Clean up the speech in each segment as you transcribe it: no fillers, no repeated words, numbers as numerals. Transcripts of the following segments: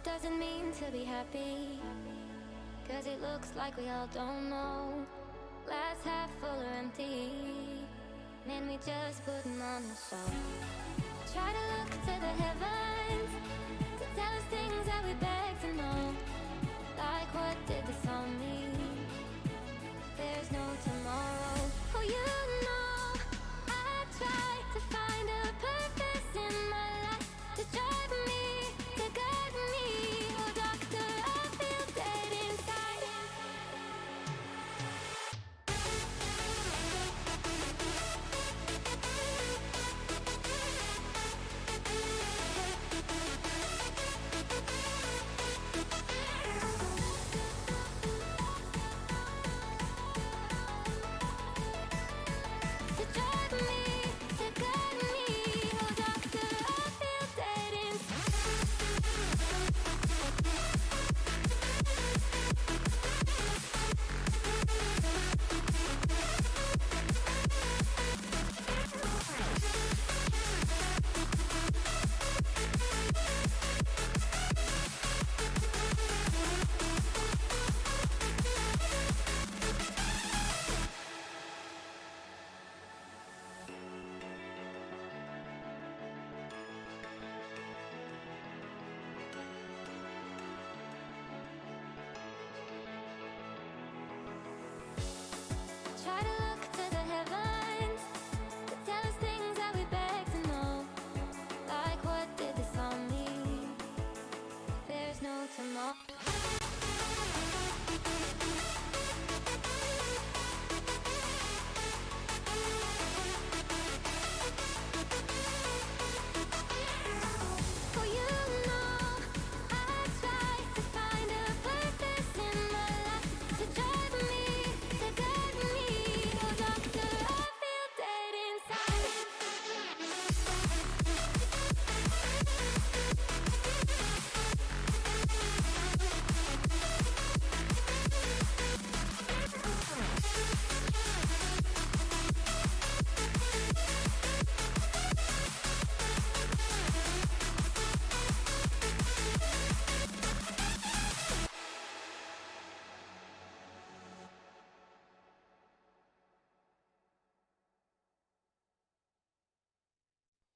doesn't mean to be happy, 'cause it looks like we all don't know. Glass half full or empty, man, we just putting on the show. Try to look to the heavens to tell us things that we beg to know. Like, what did this all mean? There's no tomorrow. Oh, you know, I try to find a purpose in my life to drive me, to guide me. Oh, doctor, I feel dead inside. To drive me, to guide me. Oh, doctor, I feel dead inside. Try to look to the heavens to tell us things that we beg to know. Like, what did this all mean? There's no tomorrow. Oh, you know, I try to find a purpose in my life to drive me, to guide me. Oh, doctor, I feel dead inside.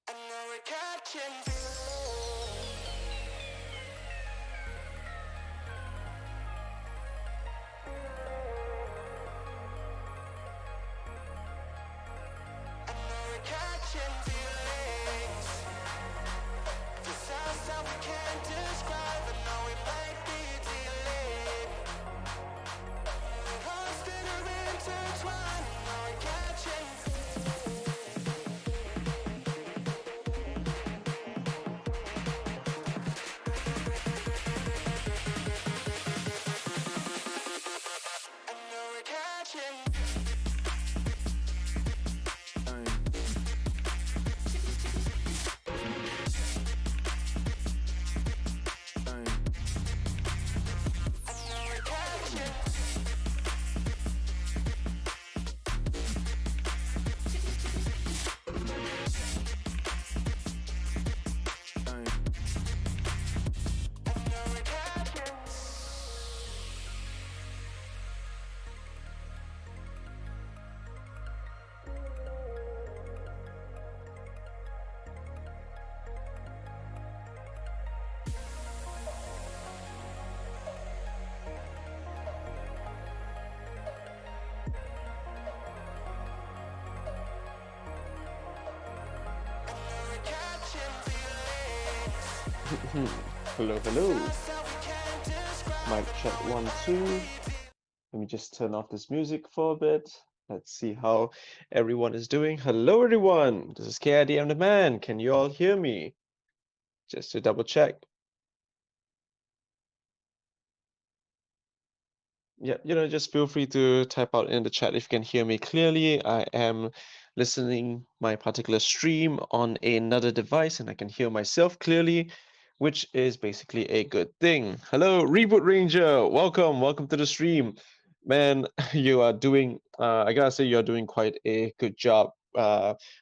I know we're catching feelings. I know we're catching feelings. The sounds that we can't describe. I know it might be delayed. Lost in or intertwined. I know we're catching I know we're catching. I know we're catching. I know we're catching. I know we're catching feelings. Hello, hello. Sounds that we can't describe. Mic check 1, 2. Let me just turn off this music for a bit. Let's see how everyone is doing. Hello, everyone. This is KID, I'm the man. Can you all hear me? Just to double check. Yeah, just feel free to type out in the chat if you can hear me clearly. I am listening my particular stream on another device and I can hear myself clearly, which is basically a good thing. Hello, Reboot Ranger. Welcome to the stream. Man, you are doing, I gotta say, you're doing quite a good job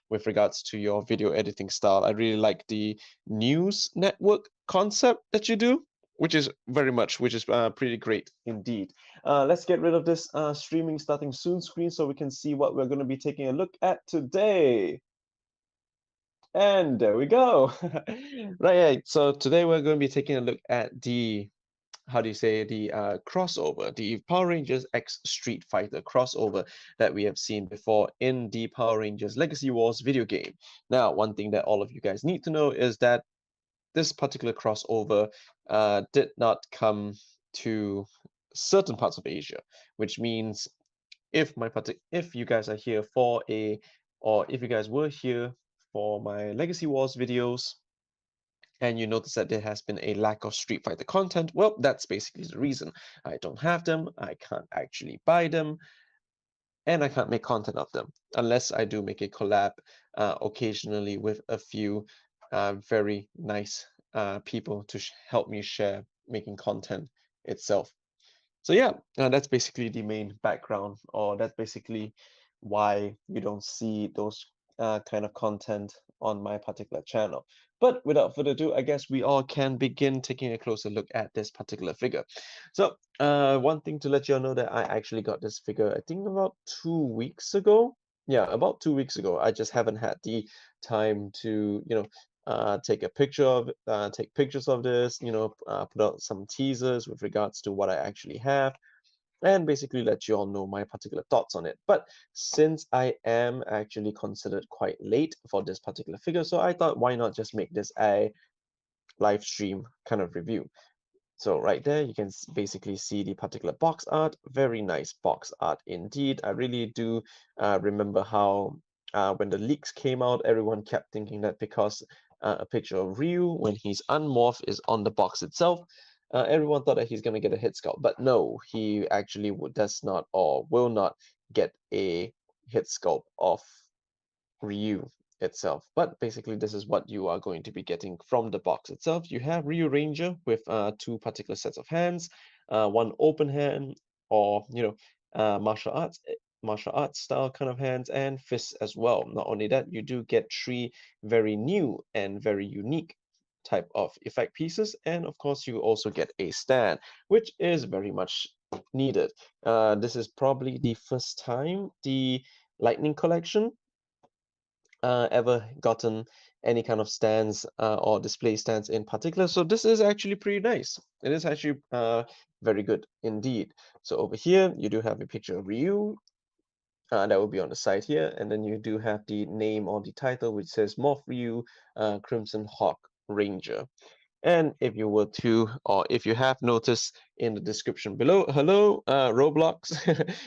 with regards to your video editing style. I really like the news network concept that you do. which is pretty great indeed. Let's get rid of this streaming starting soon screen so we can see what we're going to be taking a look at today. And there we go. Right, so today we're going to be taking a look at the, how do you say, the crossover, the Power Rangers X Street Fighter crossover that we have seen before in the Power Rangers Legacy Wars video game. Now, one thing that all of you guys need to know is that this particular crossover did not come to certain parts of Asia, which means if you guys are here for or if you guys were here for my Legacy Wars videos, and you notice that there has been a lack of Street Fighter content, well, that's basically the reason. I don't have them, I can't actually buy them, and I can't make content of them unless I do make a collab occasionally with a few very nice people to help me share making content itself. So yeah, that's basically the main background, or that's basically why you don't see those kind of content on my particular channel. But without further ado, I guess we all can begin taking a closer look at this particular figure. So one thing to let you all know that I actually got this figure, I think about 2 weeks ago. Yeah, about 2 weeks ago. I just haven't had the time to, take a picture of take pictures of this, put out some teasers with regards to what I actually have, and basically let you all know my particular thoughts on it. But since I am actually considered quite late for this particular figure, so I thought why not just make this a live stream kind of review. So right there, you can basically see the particular box art. Very nice box art indeed. I really do remember how when the leaks came out, everyone kept thinking that because a picture of Ryu when he's unmorphed is on the box itself, everyone thought that he's going to get a hit sculpt. But no, he actually does not or will not get a hit sculpt of Ryu itself. But basically, this is what you are going to be getting from the box itself. You have Ryu Ranger with two particular sets of hands, one open hand, or martial arts style kind of hands, and fists as well. Not only that, you do get three very new and very unique type of effect pieces, and of course, you also get a stand, which is very much needed. This is probably the first time the Lightning Collection ever gotten any kind of stands or display stands in particular. So this is actually pretty nice. It is actually very good indeed. So over here, you do have a picture of Ryu. That will be on the side here. And then you do have the name or the title, which says Morph Ryu Crimson Hawk Ranger. And if you were to, or if you have noticed in the description below, hello, Roblox,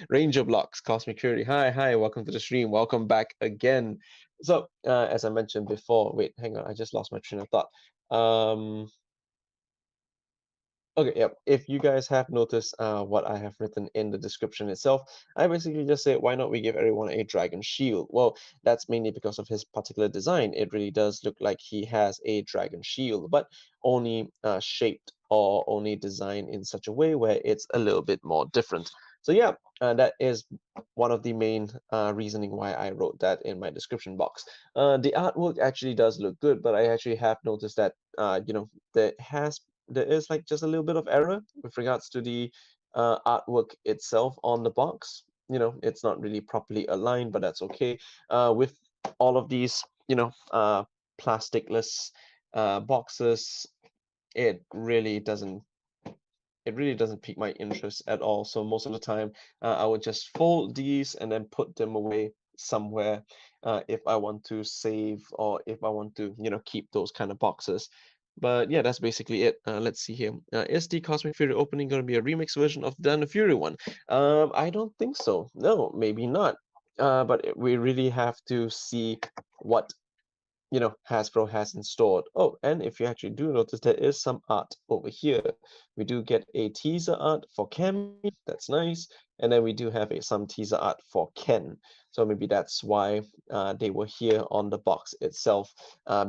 Ranger Blocks, Cosmic Fury. Hi, welcome to the stream. Welcome back again. So, as I mentioned before, wait, hang on, I just lost my train of thought. Okay, yeah. If you guys have noticed what I have written in the description itself, I basically just said, why not we give everyone a dragon shield? Well, that's mainly because of his particular design. It really does look like he has a dragon shield, but only shaped or only designed in such a way where it's a little bit more different. So yeah, that is one of the main reasoning why I wrote that in my description box. The artwork actually does look good, but I actually have noticed that there is like just a little bit of error with regards to the artwork itself on the box. It's not really properly aligned, but that's okay. With all of these, plasticless boxes, it really doesn't pique my interest at all. So most of the time, I would just fold these and then put them away somewhere if I want to save or if I want to, keep those kind of boxes. But yeah, that's basically it. Let's see here. Is the Cosmic Fury opening going to be a remix version of the Dino Fury one? I don't think so. No, maybe not. But we really have to see what Hasbro has installed. Oh, and if you actually do notice, there is some art over here. We do get a teaser art for Cammy, that's nice, and then we do have some teaser art for Ken. So maybe that's why they were here on the box itself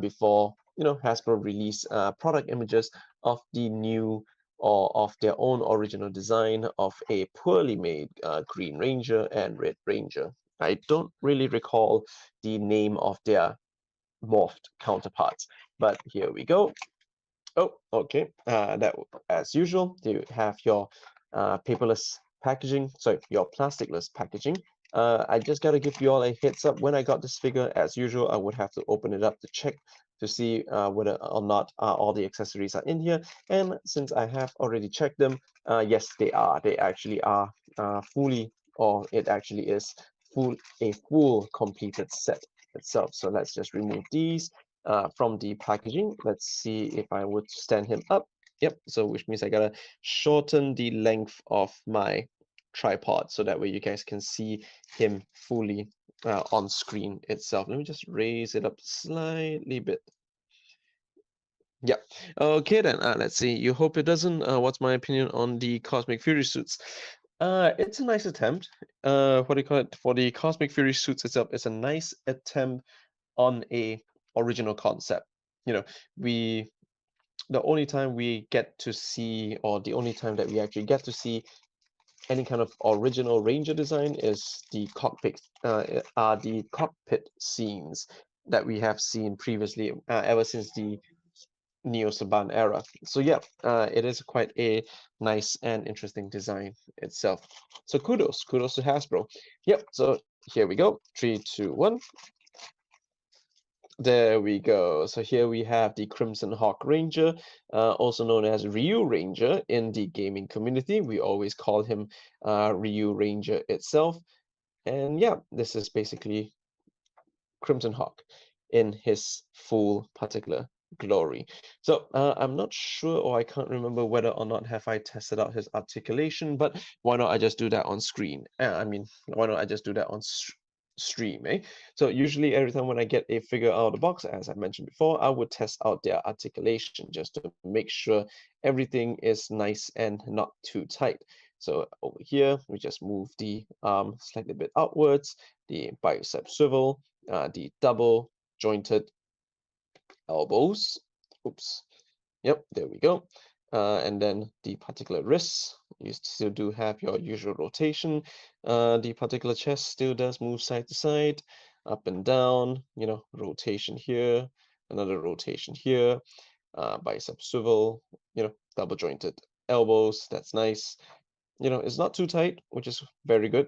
before Hasbro released product images of the new or of their own original design of a poorly made Green Ranger and Red Ranger. I don't really recall the name of their morphed counterparts. But here we go. Oh, okay. As usual, you have your paperless packaging, sorry, your plasticless packaging. I just gotta give you all a heads up. When I got this figure, as usual, I would have to open it up to check to see whether or not all the accessories are in here. And since I have already checked them, yes, they are. They actually are fully, or it actually is full completed set itself. So let's just remove these from the packaging. Let's see if I would stand him up. Yep, so which means I gotta shorten the length of my tripod so that way you guys can see him fully on screen itself. Let me just raise it up slightly bit. Yep. Okay then. Let's see. You hope it doesn't. What's my opinion on the Cosmic Fury suits? It's a nice attempt. What do you call it? For the Cosmic Fury suits itself, it's a nice attempt on a original concept. You know, we the only time we get to see, or the only time that we actually get to see any kind of original Ranger design is the cockpit scenes that we have seen previously, ever since the Neo Saban era. So yeah, it is quite a nice and interesting design itself. So kudos to Hasbro. Yep. So here we go. 3, 2, 1. There we go. So here we have the Crimson Hawk Ranger, also known as Ryu Ranger in the gaming community. We always call him Ryu Ranger itself. And yeah, this is basically Crimson Hawk in his full particular glory. So I'm not sure, or I can't remember whether or not have I tested out his articulation, but why not I just do that on screen? I mean, why not I just do that on stream, eh? So usually every time when I get a figure out of the box, as I mentioned before, I would test out their articulation just to make sure everything is nice and not too tight. So over here, we just move the arm slightly bit outwards, the bicep swivel, the double jointed elbows. Oops. Yep, there we go. And then the particular wrists, you still do have your usual rotation. The particular chest still does move side to side, up and down, rotation here, another rotation here, bicep swivel, double jointed elbows. That's nice. It's not too tight, which is very good.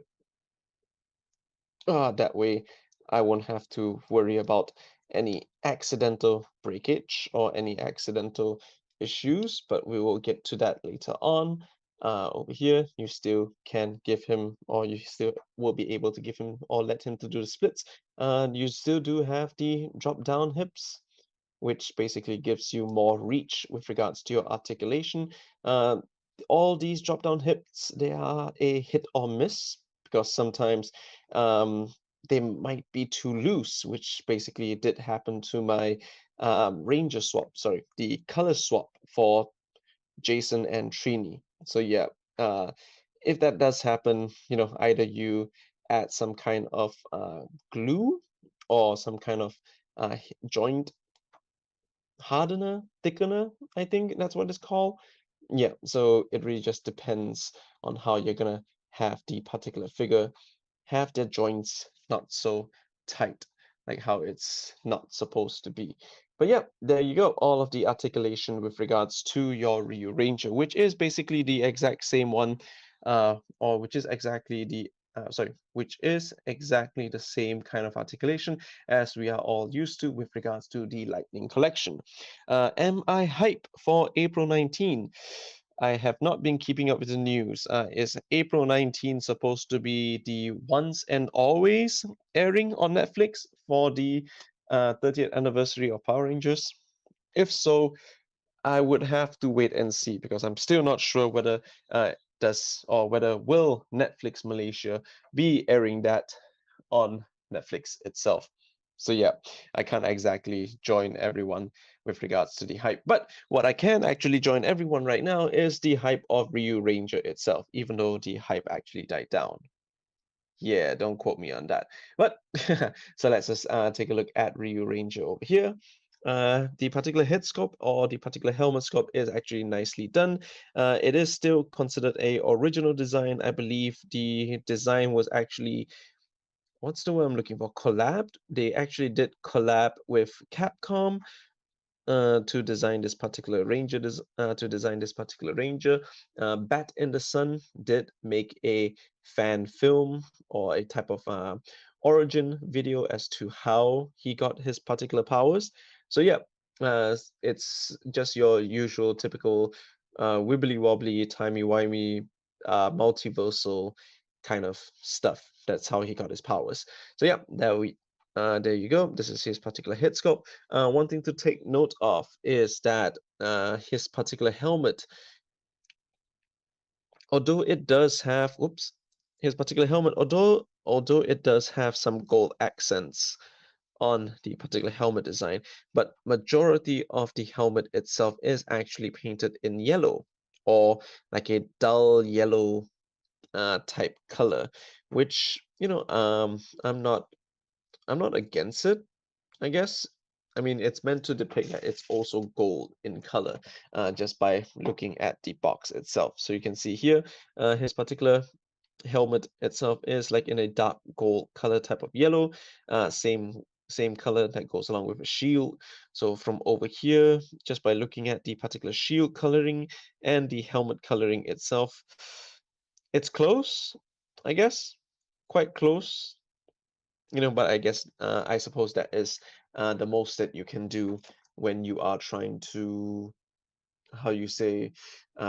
That way I won't have to worry about any accidental breakage or any accidental issues, but we will get to that later on. Over here, you still can give him, or you still will be able to give him or let him to do the splits. You still do have the drop down hips, which basically gives you more reach with regards to your articulation. Uh, all these drop down hips, they are a hit or miss because sometimes um, they might be too loose, which basically did happen to my Ranger swap, sorry, the color swap for Jason and Trini. So yeah, uh, if that does happen, either you add some kind of glue or some kind of joint hardener, thickener, I think that's what it's called. Yeah, so it really just depends on how you're gonna have the particular figure have their joints not so tight, like how it's not supposed to be. But yeah, there you go. All of the articulation with regards to your Ryu Ranger, which is basically the exact same one, or which is exactly the which is exactly the same kind of articulation as we are all used to with regards to the Lightning Collection. Am I hype for April 19? I have not been keeping up with the news. Is April 19 supposed to be the once and always airing on Netflix for the 30th anniversary of Power Rangers? If so, I would have to wait and see because I'm still not sure whether whether will Netflix Malaysia be airing that on Netflix itself. So yeah, I can't exactly join everyone with regards to the hype. But what I can actually join everyone right now is the hype of Ryu Ranger itself, even though the hype actually died down. Yeah, don't quote me on that. But so let's just take a look at Ryu Ranger over here. The particular head sculpt or the particular helmet sculpt is actually nicely done. It is still considered a original design. I believe the design was actually, what's the word I'm looking for? Collabed. They actually did collab with Capcom. to design this particular ranger. To design this particular ranger, Bat in the Sun did make a fan film or a type of origin video as to how he got his particular powers. So yeah, it's just your usual typical wibbly wobbly, timey wimey, multiversal kind of stuff. That's how he got his powers. So yeah, there you go. This is his particular head sculpt. One thing to take note of is that his particular helmet, although it does have, whoops, his particular helmet, although it does have some gold accents on the particular helmet design, but majority of the helmet itself is actually painted in yellow or like a dull yellow type color, which I'm not against it, I guess. I mean, it's meant to depict that it's also gold in color, just by looking at the box itself. So you can see here, his particular helmet itself is like in a dark gold color type of yellow, same color that goes along with a shield. So from over here, just by looking at the particular shield coloring and the helmet coloring itself, it's close, I guess, quite close, but I suppose that is the most that you can do when you are trying to, how you say,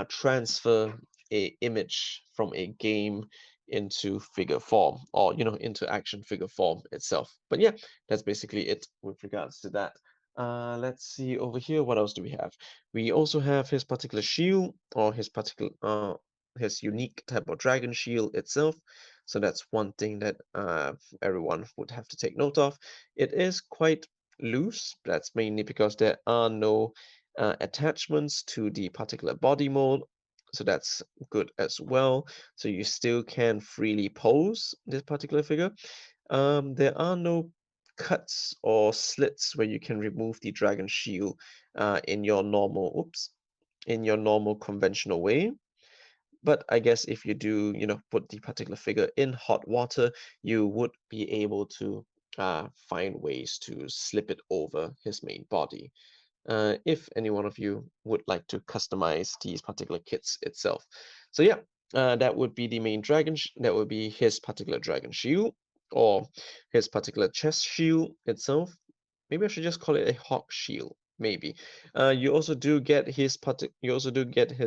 transfer a image from a game into figure form, or into action figure form itself. But yeah, that's basically it with regards to that. Let's see over here, what else do we have? We also have his particular shield, or his unique type of dragon shield itself. So that's one thing that everyone would have to take note of. It is quite loose. That's mainly because there are no attachments to the particular body mold. So that's good as well. So you still can freely pose this particular figure. There are no cuts or slits where you can remove the dragon shield in your normal conventional way. But I guess if you do, put the particular figure in hot water, you would be able to find ways to slip it over his main body, if any one of you would like to customize these particular kits itself. So yeah, that would be the main that would be his particular dragon shield, or his particular chest shield itself. Maybe I should just call it a hawk shield. Maybe. You also do get his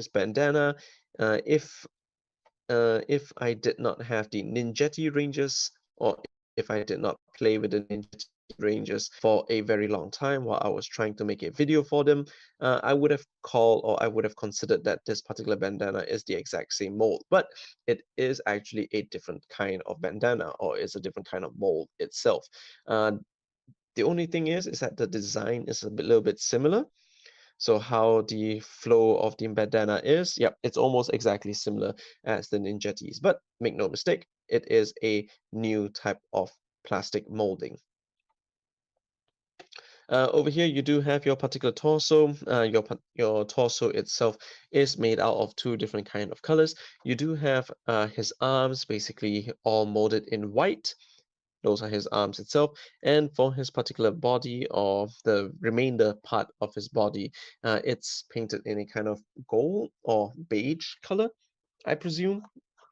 bandana. If I did not have the Ninjetti Rangers, or if I did not play with the Ninjetti Rangers for a very long time while I was trying to make a video for them, I would have considered that this particular bandana is the exact same mold, but it is actually a different kind of bandana, or is a different kind of mold itself. Uh, the only thing is that the design is little bit similar. So how the flow of the bandana is, yep, it's almost exactly similar as the Ninjettis. But make no mistake, it is a new type of plastic molding. Over here, you do have your particular torso. Your torso itself is made out of two different kind of colors. You do have his arms basically all molded in white. Those are his arms itself. And for his particular body, or the remainder part of his body, it's painted in a kind of gold or beige color, I presume,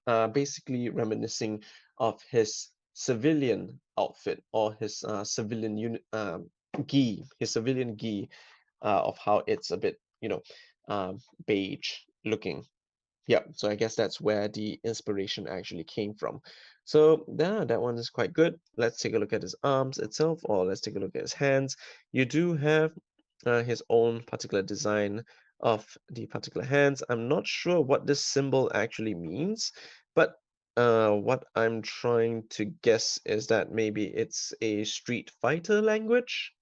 basically reminiscing of his civilian outfit, or his civilian his civilian gi, of how it's a bit, beige looking. Yeah, so I guess that's where the inspiration actually came from. So yeah, that one is quite good. Let's take a look at his arms itself, or let's take a look at his hands. You do have his own particular design of the particular hands. I'm not sure what this symbol actually means, but what I'm trying to guess is that maybe it's a Street Fighter language,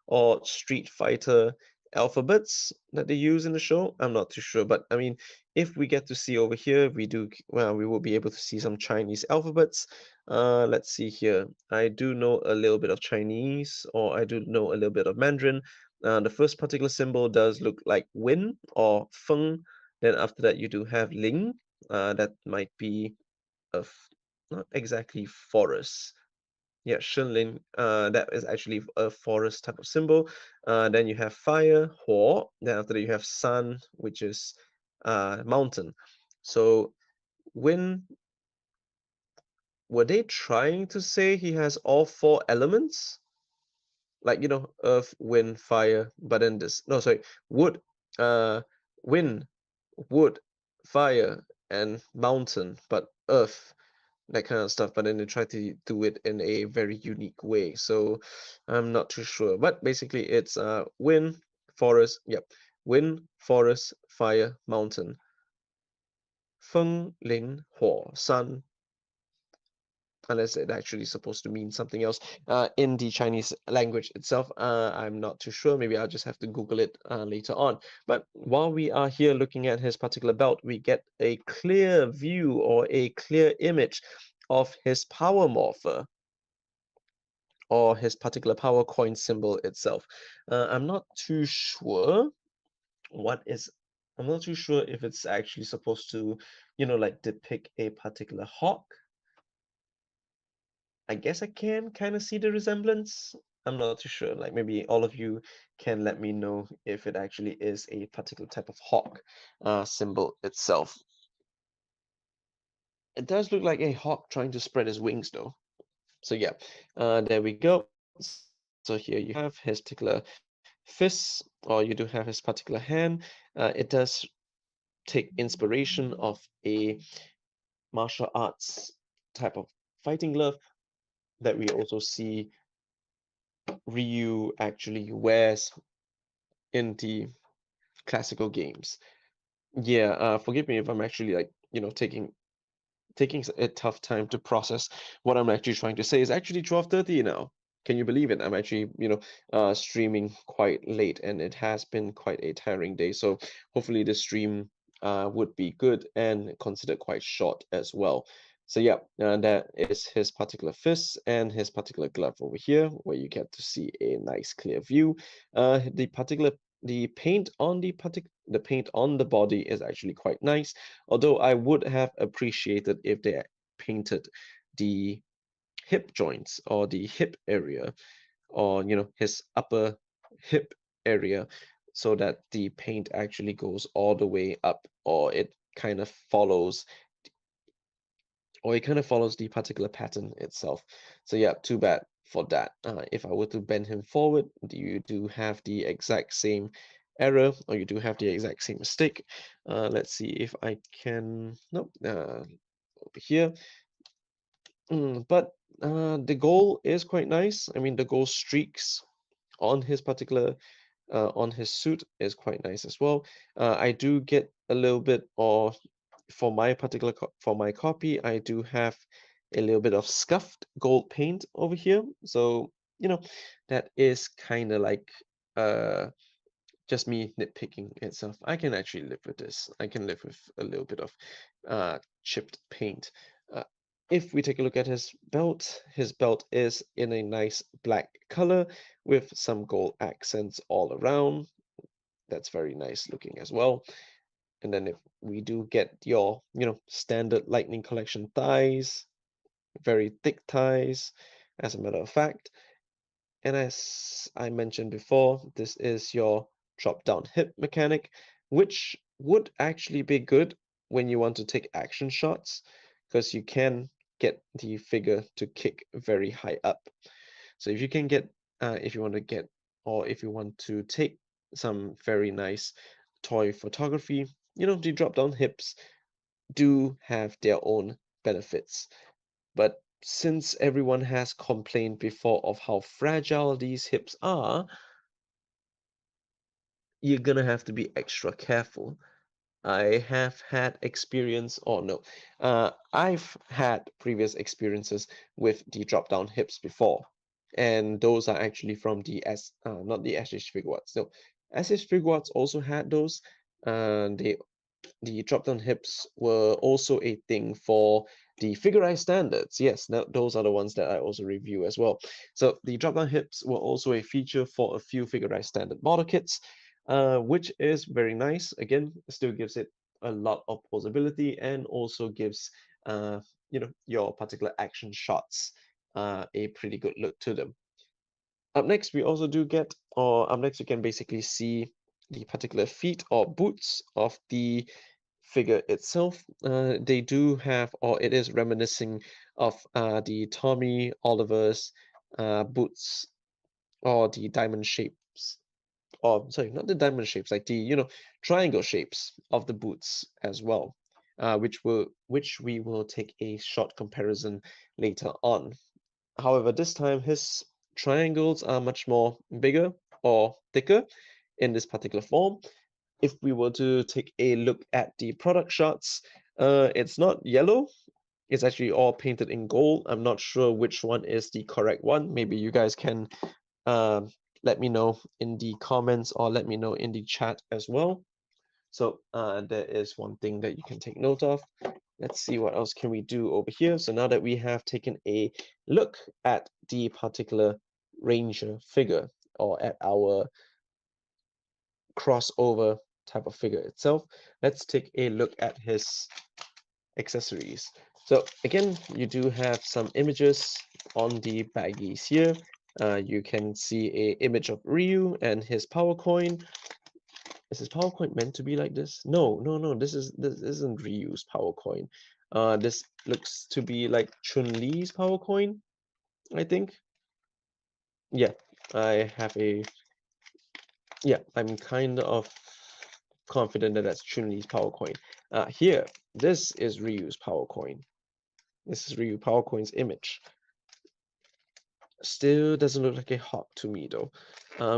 or Street Fighter alphabets that they use in the show. I'm not too sure, but I mean, if we get to see over here, we will be able to see some Chinese alphabets. Let's see here. I do know a little bit of Chinese, or I do know a little bit of Mandarin. The first particular symbol does look like Win or Feng. Then after that, you do have Ling. That might be not exactly forest. Yeah, Shenlin, that is actually a forest type of symbol. Then you have fire, Huo. Then after that you have sun, which is mountain. So when were they trying to say he has all four elements? Like, earth, wind, fire, but then this, no, sorry, wood, uh, wind, wood, fire, and mountain, but earth, that kind of stuff. But then they try to do it in a very unique way. So I'm not too sure. But basically, it's wind, forest, yep, wind, forest, fire, mountain, 风林火山 unless it actually supposed to mean something else in the Chinese language itself. I'm not too sure. Maybe I'll just have to Google it later on. But while we are here looking at his particular belt, we get a clear view or a clear image of his power morpher or his particular power coin symbol itself. I'm not too sure what is. I'm not too sure if it's actually supposed to, like depict a particular hawk. I guess I can kind of see the resemblance. I'm not too sure. Like maybe all of you can let me know if it actually is a particular type of hawk symbol itself. It does look like a hawk trying to spread his wings though. So yeah, there we go. So here you have his particular fist, or you do have his particular hand. It does take inspiration of a martial arts type of fighting glove that we also see Ryu actually wears in the classical games. Yeah, forgive me if I'm actually like, taking a tough time to process what I'm actually trying to say. It's actually 12:30 now. Can you believe it? I'm actually, streaming quite late, and it has been quite a tiring day. So hopefully the stream would be good and considered quite short as well. So yeah, that is his particular fist and his particular glove over here, where you get to see a nice clear view. The paint on the paint on the body is actually quite nice. Although I would have appreciated if they painted the hip joints or the hip area or his upper hip area so that the paint actually goes all the way up or it kind of follows the particular pattern itself. So yeah, too bad for that. If I were to bend him forward, you do have the exact same error, or you do have the exact same mistake. Let's see if I can, nope, over here. But the goal is quite nice. I mean, the goal streaks on his particular on his suit is quite nice as well. I do get a little bit of for my copy, I do have a little bit of scuffed gold paint over here. So, that is kind of like uh just me nitpicking itself. I can actually live with this. I can live with a little bit of chipped paint. Uh, if we take a look at his belt is in a nice black color with some gold accents all around. That's very nice looking as well. And then if we do get your, standard Lightning Collection thighs, very thick thighs, as a matter of fact. And as I mentioned before, this is your drop-down hip mechanic, which would actually be good when you want to take action shots, because you can get the figure to kick very high up. So if you can get, if you want to get, or if you want to take some very nice toy photography, the drop-down hips do have their own benefits. But since everyone has complained before of how fragile these hips are, you're gonna have to be extra careful. I have had experience, or no, I've had previous experiences with the drop down hips before, and those are actually from not the SH Figuarts. No, SH Figuarts also had those. The drop-down hips were also a thing for the figure standards. Yes, now those are the ones that I also review as well. So the drop-down hips were also a feature for a few figure standard model kits, which is very nice. Again, still gives it a lot of posability and also gives your particular action shots a pretty good look to them. Up next, we also do get, or up next, you can basically see the particular feet or boots of the figure itself. They do have, or it is reminiscing of the Tommy Oliver's boots, or the diamond shapes, or sorry, not the diamond shapes, like the triangle shapes of the boots as well, which we will take a short comparison later on. However, this time his triangles are much more bigger or thicker in this particular form. If we were to take a look at the product shots, it's not yellow. It's actually all painted in gold. I'm not sure which one is the correct one. Maybe you guys can um, let me know in the comments or let me know in the chat as well. So there is one thing that you can take note of. Let's see what else can we do over here. So now that we have taken a look at the particular Ranger figure, or at our crossover type of figure itself, let's take a look at his accessories. So again, you do have some images on the baggies here. You can see a image of Ryu and his power coin. Is his power coin meant to be like this? No, no, no. This isn't Ryu's power coin. This looks to be like Chun-Li's power coin, I think. Yeah, I have a yeah. I'm kind of confident that that's Chun-Li's power coin. Here, this is Ryu's power coin. This is Ryu power coin's image. Still doesn't look like a hawk to me though.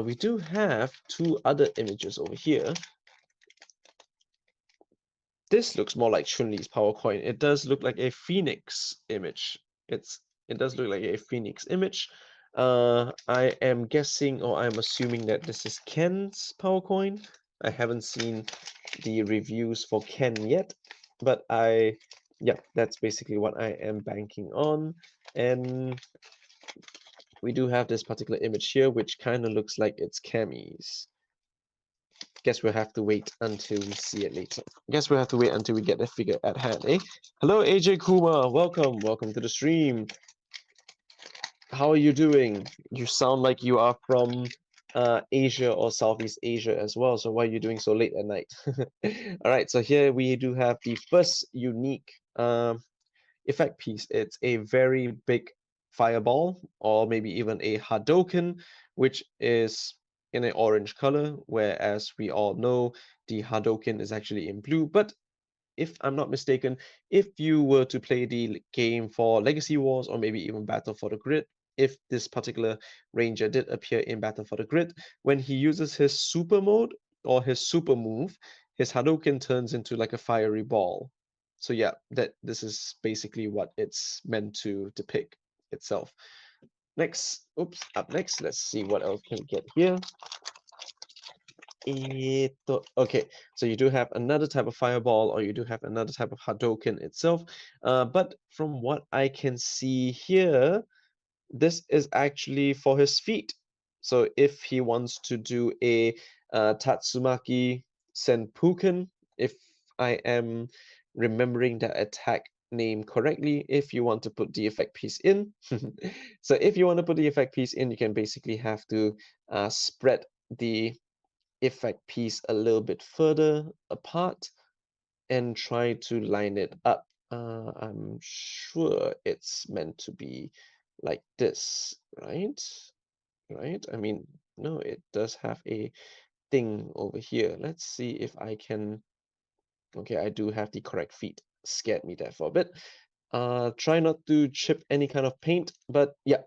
We do have two other images over here. This looks more like Chun-Li's power coin. It does look like a phoenix image. It does look like a phoenix image. I am guessing, or I'm assuming that this is Ken's power coin. I haven't seen the reviews for Ken yet, but yeah, that's basically what I am banking on. And we do have this particular image here, which kind of looks like it's Cammy's. Guess we'll have to wait until we see it later. Guess we'll have to wait until we get the figure at hand, eh? Hello, AJ Kuma. Welcome to the stream. How are you doing? You sound like you are from Asia or Southeast Asia as well. So why are you doing so late at night? All right, so here we do have the first unique effect piece. It's a very big fireball, or maybe even a Hadoken, which is in an orange color, whereas we all know the Hadoken is actually in blue. But if I'm not mistaken, if you were to play the game for Legacy Wars or maybe even Battle for the Grid, if this particular Ranger did appear in Battle for the Grid, when he uses his super mode or his super move, his Hadouken turns into like a fiery ball. So yeah, this is basically what it's meant to depict itself. Next, up next, let's see what else can we get here. Okay, so you do have another type of fireball, or you do have another type of Hadouken itself. But from what I can see here, this is actually for his feet. So if he wants to do a Tatsumaki Senpuken, if I am remembering that attack name correctly, if you want to put the effect piece in. So if you want to put the effect piece in, you can basically have to spread the effect piece a little bit further apart and try to line it up. I'm sure it's meant to be like this, right? Right? I mean, no, it does have a thing over here. Let's see if I can. Okay, I do have the correct feet. Scared me there for a bit. Try not to chip any kind of paint, but yeah,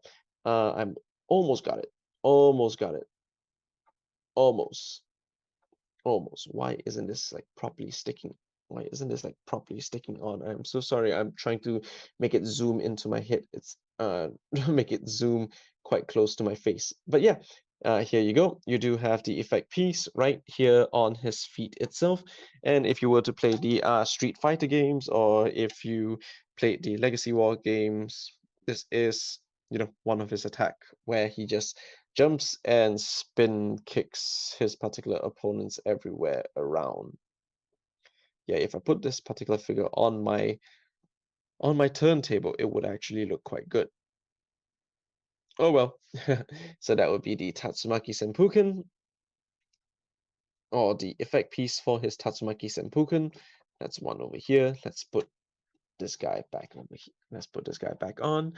I'm almost got it. Almost got it. Almost. Almost. Why isn't this like properly sticking? Why isn't this like properly sticking on? I'm so sorry. I'm trying to make it zoom into my head. It's make it zoom quite close to my face. But yeah, here you go. You do have the effect piece right here on his feet itself. And if you were to play the Street Fighter games, or if you played the Legacy War games, this is one of his attack where he just jumps and spin kicks his particular opponents everywhere around. Yeah, if I put this particular figure on my turntable, it would actually look quite good. Oh well. So that would be the Tatsumaki Senpuken, or the effect piece for his Tatsumaki Senpuken. That's one over here. Let's put this guy back over here. Let's put this guy back on.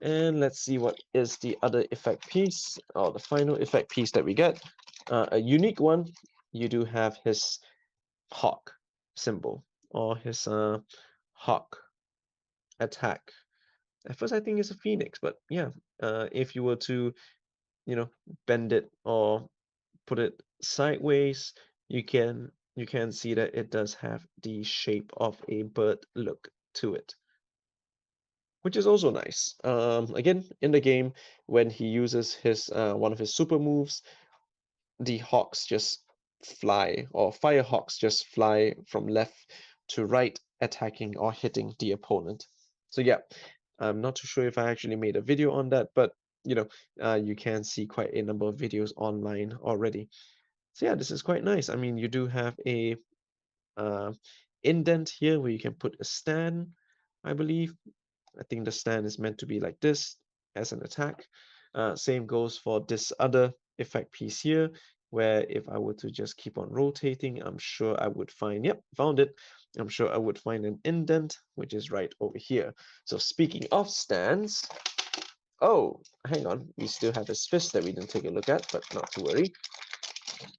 And let's see what is the other effect piece, or the final effect piece that we get. A unique one. You do have his hawk symbol, or his hawk attack. At first I think it's a phoenix, but yeah, if you were to, you know, bend it or put it sideways, you can see that it does have the shape of a bird look to it, which is also nice. Again, in the game, when he uses his one of his super moves, the hawks just fly, or fire hawks just fly from left to right, attacking or hitting the opponent. So yeah, I'm not too sure if I actually made a video on that, but you know, you can see quite a number of videos online already. So yeah, this is quite nice. I mean, you do have a uh, indent here where you can put a stand, I believe. I think the stand is meant to be like this as an attack. Same goes for this other effect piece here, where if I were to just keep on rotating, I'm sure I would find, yep, found it. I'm sure I would find an indent, which is right over here. So speaking of stands, oh, hang on, we still have his fist that we didn't take a look at, but not to worry.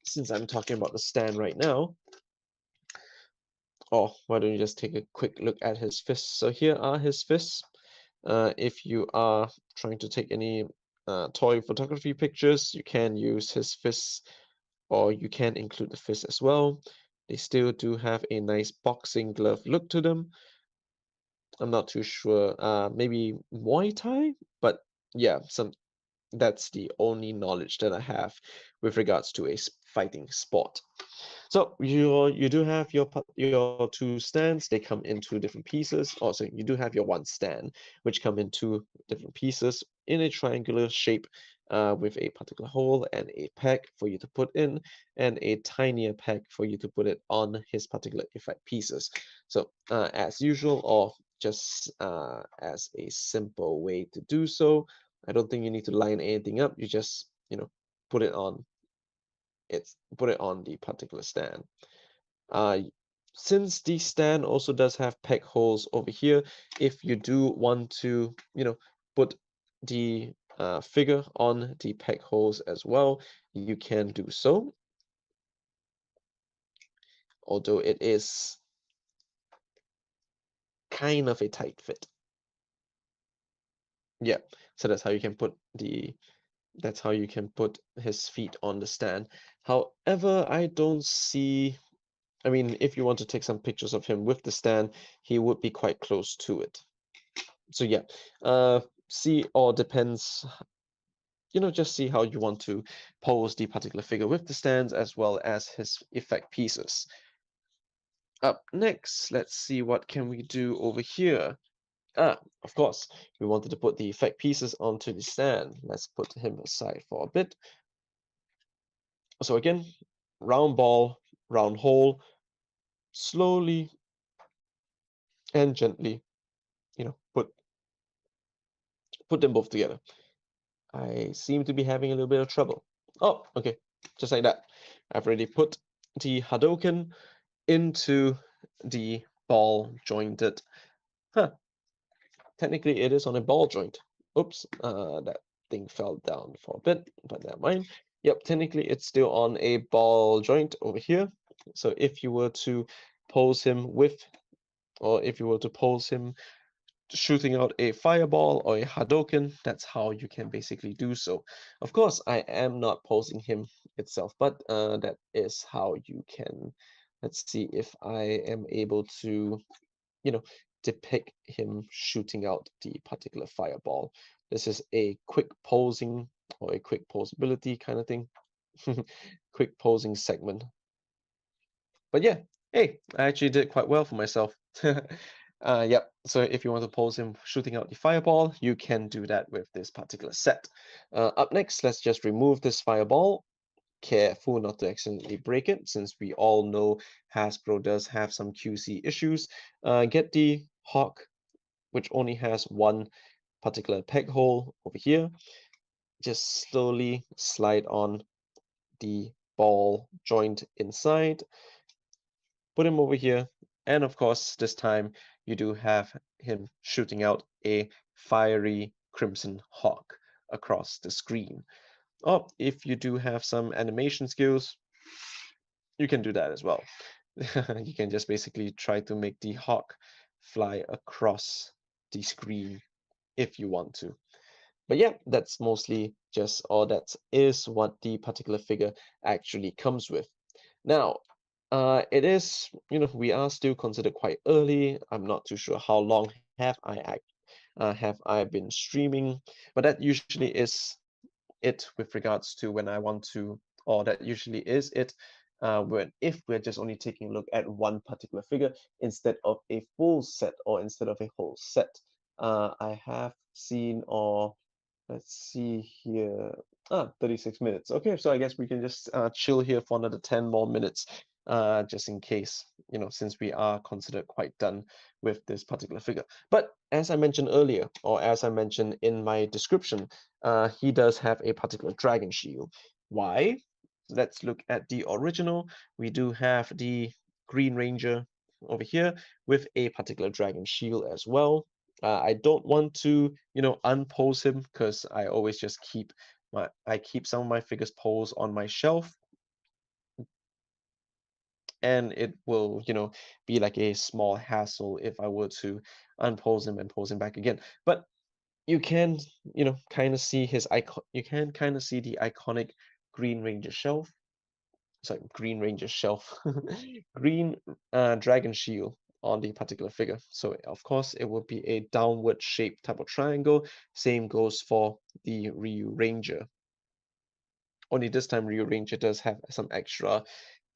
Since I'm talking about the stand right now, oh, why don't you just take a quick look at his fists? So here are his fists. If you are trying to take any toy photography pictures, you can use his fists, or you can include the fists as well. They still do have a nice boxing glove look to them. I'm not too sure, maybe Muay Thai, but yeah, that's the only knowledge that I have with regards to a fighting sport. So you do have your two stands. They come in two different pieces. Also, you do have your one stand, which come in two different pieces in a triangular shape, with a particular hole and a peg for you to put in, and a tinier peg for you to put it on his particular effect pieces. So as usual, or just as a simple way to do so, I don't think you need to line anything up. You just, put it on put it on the particular stand. Uh, since the stand also does have peg holes over here, if you do want to, put the figure on the peg holes as well, you can do so. Although it is kind of a tight fit. Yeah, so that's how you can put his feet on the stand. However, I don't see. I mean, if you want to take some pictures of him with the stand, he would be quite close to it. So yeah, see, or depends, just see how you want to pose the particular figure with the stands as well as his effect pieces. Up next, let's see what can we do over here. Of course, we wanted to put the effect pieces onto the stand. Let's put him aside for a bit. So again, round ball, round hole, slowly and gently, put them both together. I seem to be having a little bit of trouble. Oh, okay, just like that. I've already put the Hadoken into the ball jointed. Huh, technically it is on a ball joint. Oops, that thing fell down for a bit, but never mind. Yep, technically it's still on a ball joint over here. So if you were to pose him with, or if you were to pose him shooting out a fireball or a Hadoken, that's how you can basically do so. Of course, I am not posing him itself, but that is how you can. Let's see if I am able to, you know, depict him shooting out the particular fireball. This is a quick posing, or a quick posability kind of thing. Quick posing segment. But yeah, hey, I actually did quite well for myself. Yep, so if you want to pose him shooting out the fireball, you can do that with this particular set. Up next, let's just remove this fireball. Careful not to accidentally break it, since we all know Hasbro does have some QC issues. Get the Hawk, which only has one particular peg hole over here. just slowly slide on the ball joint inside, put him over here, and of course, this time you do have him shooting out a fiery crimson hawk across the screen. Or if you do have some animation skills, you can do that as well. You can just basically try to make the hawk fly across the screen if you want to. But yeah, that's mostly just, or that is what the particular figure actually comes with. Now, it is, we are still considered quite early. I'm not too sure how long have I been streaming, but that usually is it with regards to when I want to, or that usually is it when if we're just only taking a look at one particular figure instead of a full set or instead of a whole set. I have seen, or let's see here. 36 minutes. Okay, so I guess we can just chill here for another 10 more minutes, just in case, since we are considered quite done with this particular figure. But as I mentioned earlier, or as I mentioned in my description, he does have a particular dragon shield. Why? Let's look at the original. We do have the Green Ranger over here with a particular dragon shield as well. I don't want to, unpose him because I always just I keep some of my figures posed on my shelf, and it will, be like a small hassle if I were to unpose him and pose him back again. But you can, kind of see his icon. You can kind of see the iconic Green Ranger shelf. Sorry, Green Ranger shelf, Green Dragon Shield on the particular figure. So of course it would be a downward shaped type of triangle. Same goes for the Ryu Ranger. Only this time Ryu Ranger does have some extra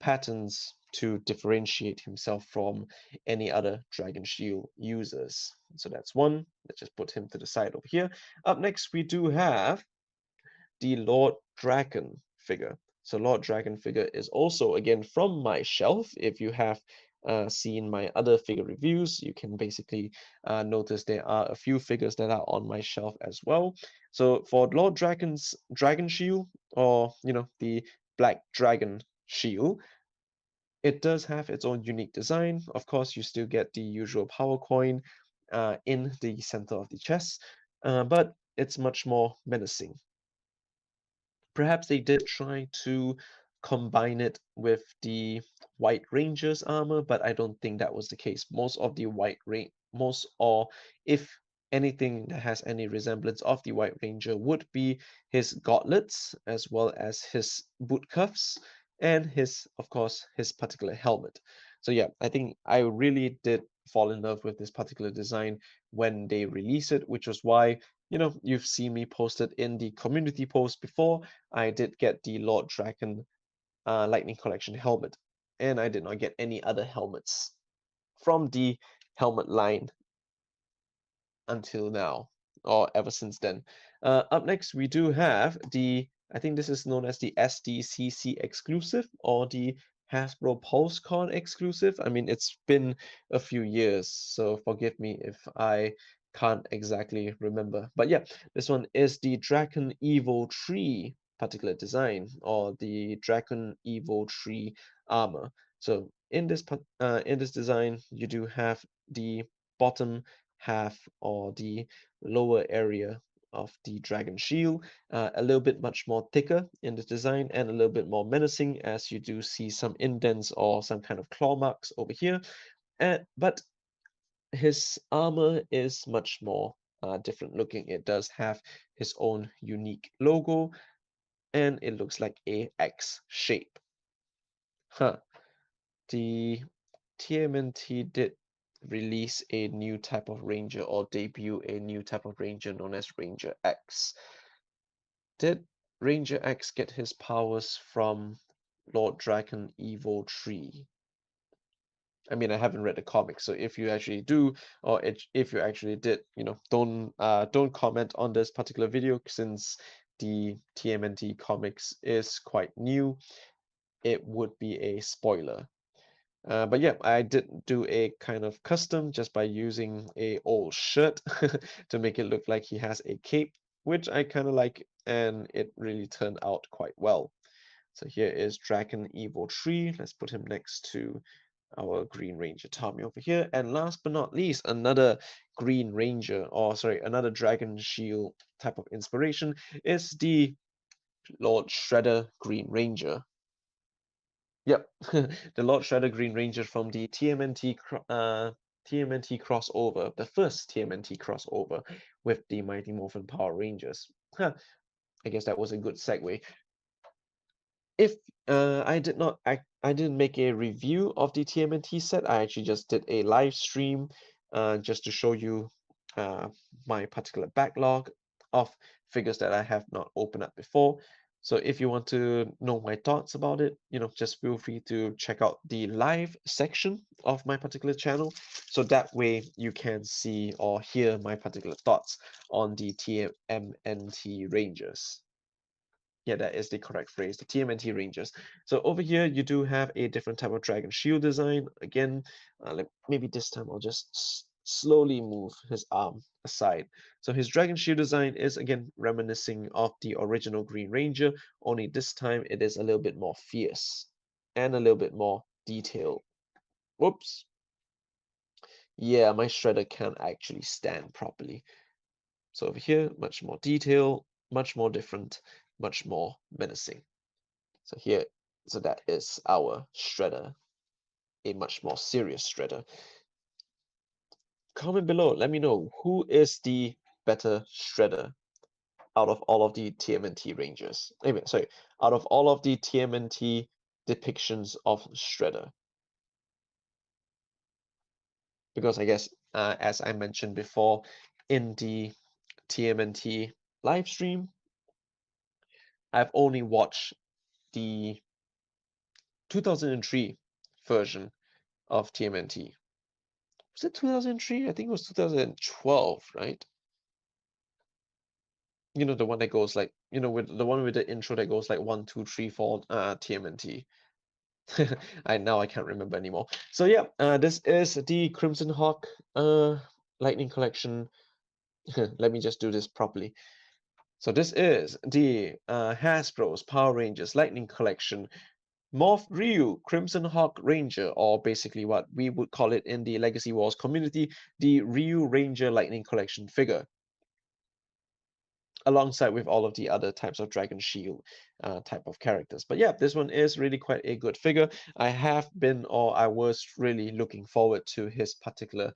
patterns to differentiate himself from any other Dragon Shield users. So that's one. Let's just put him to the side over here. Up next we do have the Lord Dragon figure. So Lord Dragon figure is also again from my shelf. If you have seen my other figure reviews, you can basically notice there are a few figures that are on my shelf as well. So for Lord Dragon's Dragon Shield, or the Black Dragon Shield, it does have its own unique design. Of course, you still get the usual power coin in the center of the chest, but it's much more menacing. Perhaps they did try to combine it with the White Ranger's armor, but I don't think that was the case. Most, or if anything that has any resemblance of the White Ranger, would be his gauntlets as well as his boot cuffs and of course, his particular helmet. So yeah, I think I really did fall in love with this particular design when they released it, which was why, you've seen me posted in the community post before. I did get the Lord Dragon Lightning Collection helmet, and I did not get any other helmets from the helmet line until now, or ever since then. Up next, we do have I think this is known as the SDCC exclusive, or the Hasbro PulseCon exclusive. I mean, it's been a few years, so forgive me if I can't exactly remember. But yeah, this one is the Dragon Evo Tree particular design, or the Dragon Evo Tree armor. So in this design, you do have the bottom half, or the lower area of the dragon shield, a little bit much more thicker in the design and a little bit more menacing, as you do see some indents or some kind of claw marks over here. But his armor is much more different looking. It does have his own unique logo, and it looks like a X shape. Huh. The TMNT did release a new type of Ranger, or debut a new type of Ranger known as Ranger X. Did Ranger X get his powers from Lord Dragon Evo Tree? I mean, I haven't read the comics, so if you actually do, or if you actually did, don't comment on this particular video, since the TMNT comics is quite new. It would be a spoiler. But yeah, I did do a kind of custom just by using a old shirt to make it look like he has a cape. which I kind of like, and it really turned out quite well. So here is Dragon Evo 3. Let's put him next to our Green Ranger Tommy over here. And last but not least, another Green Ranger, or sorry, another Dragon Shield type of inspiration is the Lord Shredder Green Ranger. Yep, the Lord Shredder Green Ranger from the TMNT crossover, the first TMNT crossover with the Mighty Morphin Power Rangers. Huh, I guess that was a good segue. If I didn't make a review of the TMNT set. I actually just did a live stream, just to show you uh, my particular backlog of figures that I have not opened up before. So if you want to know my thoughts about it, just feel free to check out the live section of my particular channel. So that way you can see or hear my particular thoughts on the TMNT Rangers. Yeah, that is the correct phrase, the TMNT Rangers. So over here, you do have a different type of dragon shield design. Again, maybe this time I'll just slowly move his arm aside. So his dragon shield design is again reminiscing of the original Green Ranger, only this time it is a little bit more fierce and a little bit more detailed. Whoops. Yeah, my shredder can't actually stand properly. So over here, much more detail, much more different, much more menacing. So here, so that is our shredder, a much more serious shredder. Comment below, let me know who is the better shredder out of all of the TMNT Rangers. Anyway, sorry, out of all of the TMNT depictions of shredder. Because I guess, as I mentioned before in the TMNT live stream, I've only watched the 2003 version of TMNT. Was it 2003? I think it was 2012, right? The one that goes like, with the one with the intro that goes like 1, 2, 3, 4, TMNT. I can't remember anymore. So yeah, this is the Crimson Hawk Lightning Collection. Let me just do this properly. So this is the Hasbro's Power Rangers Lightning Collection Morphed Ryu Crimson Hawk Ranger, or basically what we would call it in the Legacy Wars community, the Ryu Ranger Lightning Collection figure, alongside with all of the other types of Dragon Shield type of characters. But yeah, this one is really quite a good figure. I was really looking forward to his particular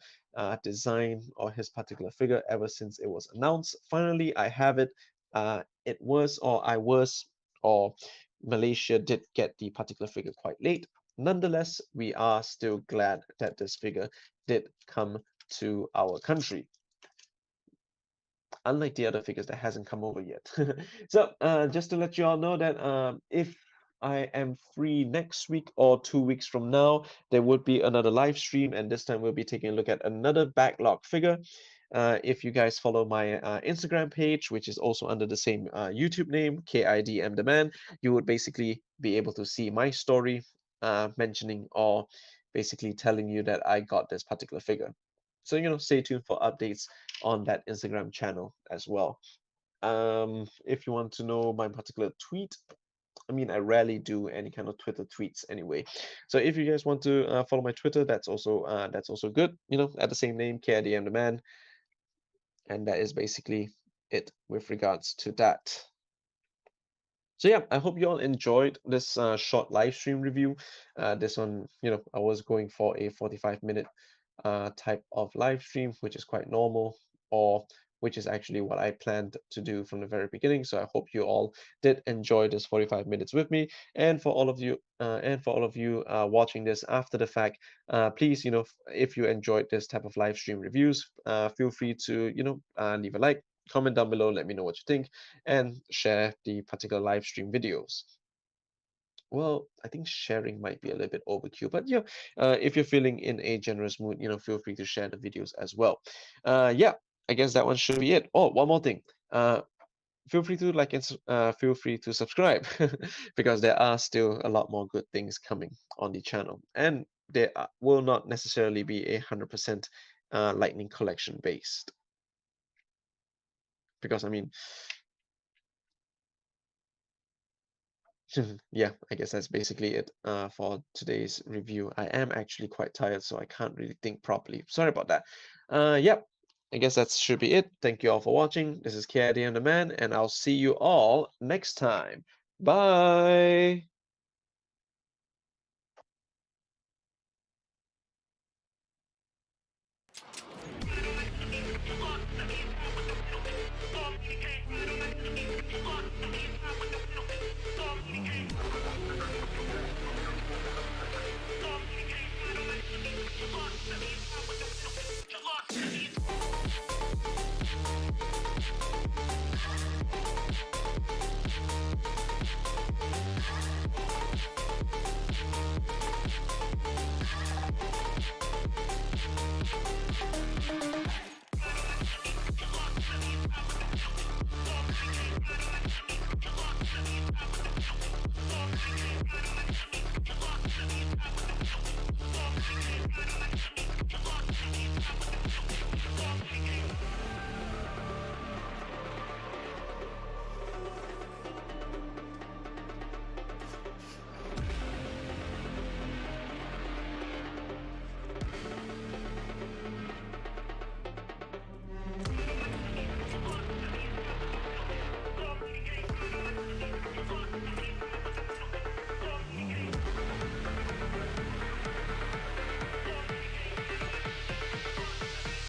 design or his particular figure ever since it was announced. Finally, I have it. Or Malaysia did get the particular figure quite late. Nonetheless, we are still glad that this figure did come to our country, unlike the other figures that hasn't come over yet. So just to let you all know that if I am free next week or 2 weeks from now, there would be another live stream, and this time we'll be taking a look at another backlog figure. If you guys follow my Instagram page, which is also under the same YouTube name, KIDM the Man, you would basically be able to see my story mentioning or basically telling you that I got this particular figure. So, stay tuned for updates on that Instagram channel as well. If you want to know my particular tweet, I mean, I rarely do any kind of Twitter tweets anyway. So if you guys want to follow my Twitter, that's also good. At the same name, KIDM the Man, and that is basically it with regards to that. So yeah, I hope you all enjoyed this short live stream review. This one, I was going for a 45-minute type of live stream, which is quite normal, or which is actually what I planned to do from the very beginning. So I hope you all did enjoy this 45 minutes with me. And for all of you watching this after the fact, please, if you enjoyed this type of live stream reviews, feel free to, leave a like, comment down below, let me know what you think, and share the particular live stream videos. Well, I think sharing might be a little bit overkill, but yeah, if you're feeling in a generous mood, feel free to share the videos as well. Yeah, I guess that one should be it. Oh, one more thing. Feel free to like and feel free to subscribe because there are still a lot more good things coming on the channel, and there will not necessarily be 100% Lightning Collection based. because I mean, yeah, I guess that's basically it for today's review. I am actually quite tired, so I can't really think properly. Sorry about that. Yep, I guess that should be it. Thank you all for watching. This is KID on the Man, and I'll see you all next time. Bye.